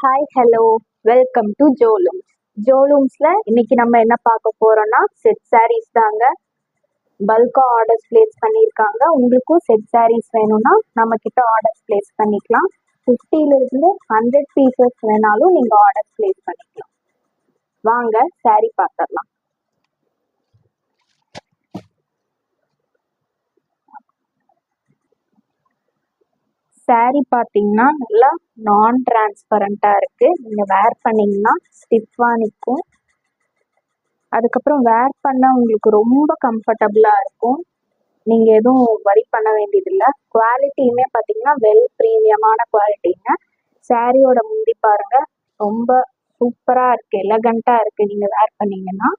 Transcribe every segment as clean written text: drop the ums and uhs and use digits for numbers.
Hi hello welcome to ஜோலூம்ஸ். ஜோலூம்ஸில் இன்னைக்கு நம்ம என்ன பார்க்க போகிறோன்னா செட் சாரீஸ் தாங்க. பல்காக ஆர்டர்ஸ் பிளேஸ் பண்ணியிருக்காங்க. உங்களுக்கும் செட் சாரீஸ் வேணும்னா நம்மக்கிட்ட ஆர்டர்ஸ் பிளேஸ் பண்ணிக்கலாம். 50லேருந்து 100 பீசஸ் வேணாலும் நீங்கள் ஆர்டர்ஸ் பிளேஸ் பண்ணிக்கலாம். வாங்க சாரீ பார்த்துடலாம். சாரீ பார்த்தீங்கன்னா நல்லா நான் டிரான்ஸ்பரண்ட்டாக இருக்குது. நீங்கள் வேர் பண்ணிங்கன்னா ஸ்டிஃபாக நிற்கும். அதுக்கப்புறம் வேர் பண்ண உங்களுக்கு ரொம்ப கம்ஃபர்டபுளாக இருக்கும். நீங்கள் எதுவும் வரி பண்ண வேண்டியதில்லை. குவாலிட்டியுமே பார்த்தீங்கன்னா வெல் ப்ரீமியமான குவாலிட்டிங்க. சாரியோட முந்தி பாருங்கள், ரொம்ப சூப்பராக இருக்குது, எலகண்ட்டாக இருக்குது. நீங்கள் வேர் பண்ணிங்கன்னா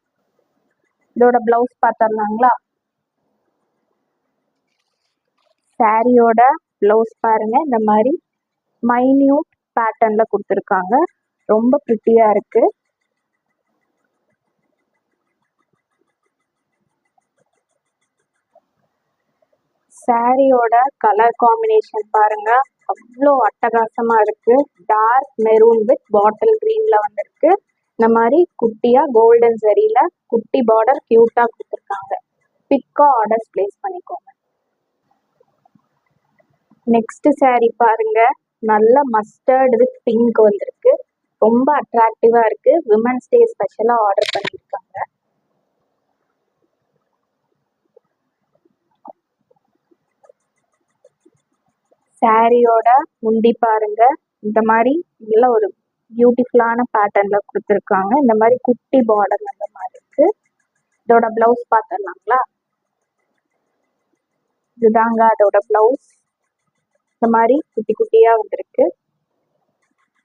இதோட ப்ளவுஸ் பார்த்துடலாங்களா? சாரியோட ப்ளவுஸ் பாருங்க, இந்த மாதிரி மைன்யூட் பேட்டர்ன்ல கொடுத்துருக்காங்க. ரொம்ப ப்ரிட்டியா இருக்கு. சாரியோட கலர் காம்பினேஷன் பாருங்க, அவ்வளோ அட்டகாசமா இருக்கு. டார்க் மெரூன் வித் பாட்டில் கிரீன்ல வந்திருக்கு. இந்த மாதிரி குட்டியா கோல்டன் ஜரியில குட்டி பார்டர் கியூட்டா கொடுத்துருக்காங்க. பிக்கா ஆர்டர்ஸ் பிளேஸ் பண்ணிக்கோங்க. நெக்ஸ்ட் சாரீ பாருங்க, நல்ல மஸ்டர்ட் வித் பிங்க் வந்திருக்கு. ரொம்ப அட்ராக்டிவா இருக்கு. விமன்ஸ் டே ஸ்பெஷலா ஆர்டர் பண்ணியிருக்காங்க. சாரியோட முந்தி பாருங்க, இந்த மாதிரி நல்ல ஒரு பியூட்டிஃபுல்லான பேட்டர்ன்ல கொடுத்துருக்காங்க. இந்த மாதிரி குட்டி பார்டர் அந்த மாதிரி இருக்கு. இதோட பிளவுஸ் பார்த்துடலாங்களா? இதுதாங்க அதோட பிளவுஸ். இந்த மாதிரி குட்டி குட்டியா வந்திருக்கு.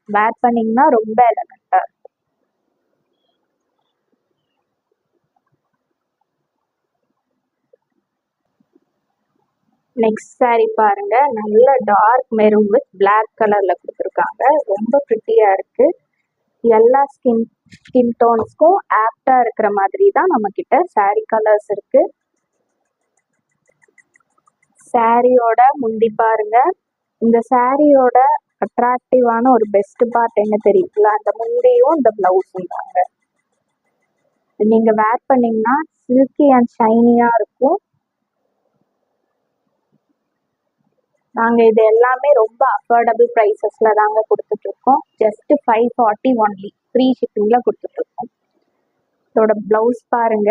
வேர் பண்ணிங்கன்னா ரொம்ப எலகண்டா இருக்கும். நெக்ஸ்ட் சாரீ பாருங்க, நல்ல டார்க் மெரூன் வித் பிளாக் கலர்ல கொடுத்துருக்காங்க. ரொம்ப ப்ரிட்டியா இருக்கு. எல்லா ஸ்கின் டோன்ஸ்க்கும் ஆப்டா இருக்கிற மாதிரி தான் நம்ம கிட்ட சாரீ கலர்ஸ் இருக்கு. சாரியோட முந்தி பாருங்க, இந்த சாரியோட அட்ராக்டிவான ஒரு பெஸ்ட் பார்ட் என்ன தெரியுங்களா? அந்த முந்தியும் இந்த பிளவுஸும் தாங்க. நீங்க வேர் பண்ணீங்கன்னா சில்கி அண்ட் ஷைனியா இருக்கும். நாங்க இது எல்லாமே ரொம்ப அஃபோர்டபுள் ப்ரைஸஸ்ல தாங்க கொடுத்துட்டு இருக்கோம். ஜஸ்ட் 540 ஒன்லி, ஃப்ரீ ஷிப்பிங்ல கொடுத்துட்டு இருக்கோம். இதோட பிளவுஸ் பாருங்க,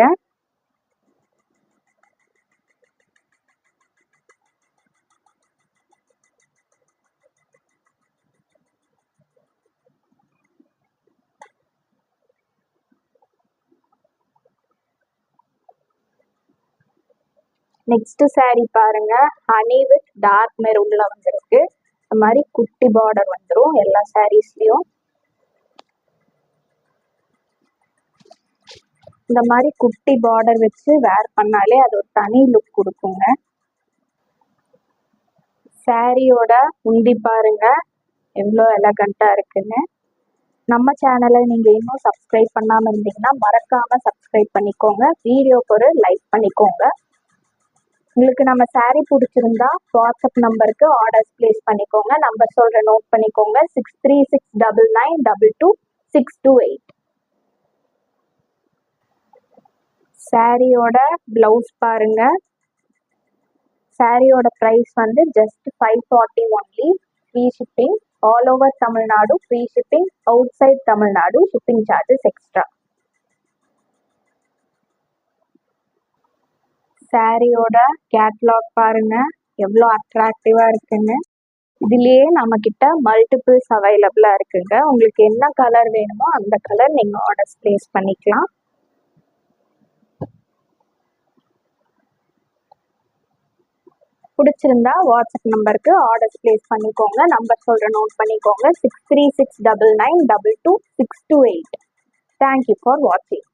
நெக்ஸ்ட் சாரீ பாருங்க, ஹனி வித் டார்க் மெரூன்ல வந்திருக்கு. இந்த மாதிரி குட்டி பார்டர் வந்துடும் எல்லா சாரீஸ்லயும். இந்த மாதிரி குட்டி பார்டர் வச்சு வேர் பண்ணாலே அது ஒரு தனி லுக் கொடுக்குங்க. சாரியோட முந்தி பாருங்க, எவ்வளோ எலகண்டா இருக்குன்னு. நம்ம சேனலை நீங்க இன்னும் சப்ஸ்கிரைப் பண்ணாம இருந்தீங்கன்னா மறக்காம சப்ஸ்கிரைப் பண்ணிக்கோங்க. வீடியோக்கு ஒரு லைக் பண்ணிக்கோங்க. உங்களுக்கு நம்ம சாரீ பிடிச்சிருந்தா வாட்ஸ்அப் நம்பருக்கு ஆர்டர்ஸ் பிளேஸ் பண்ணிக்கோங்க. நம்பர் சொல்ற நோட் பண்ணிக்கோங்க. 6369922628. சாரியோட பிளவுஸ் பாருங்க. சாரியோட ப்ரைஸ் வந்து just 540 only, free shipping. All over Tamil Nadu free shipping. Outside Tamil Nadu shipping charges extra. சாரியோட கேட்லாக் பாருங்க, எவ்வளோ அட்ராக்டிவா இருக்குன்னு. இதுலயே நம்ம கிட்ட மல்டிபிள்ஸ் அவைலபிளா இருக்குங்க. உங்களுக்கு என்ன கலர் வேணுமோ அந்த கலர் நீங்க ஆர்டர்ஸ் பிளேஸ் பண்ணிக்கலாம். பிடிச்சிருந்தா வாட்ஸ்அப் நம்பருக்கு ஆர்டர்ஸ் பிளேஸ் பண்ணிக்கோங்க. நம்பர் சொல்ற நோட் பண்ணிக்கோங்க. 6369922628. தேங்க்யூ ஃபார் வாட்சிங்.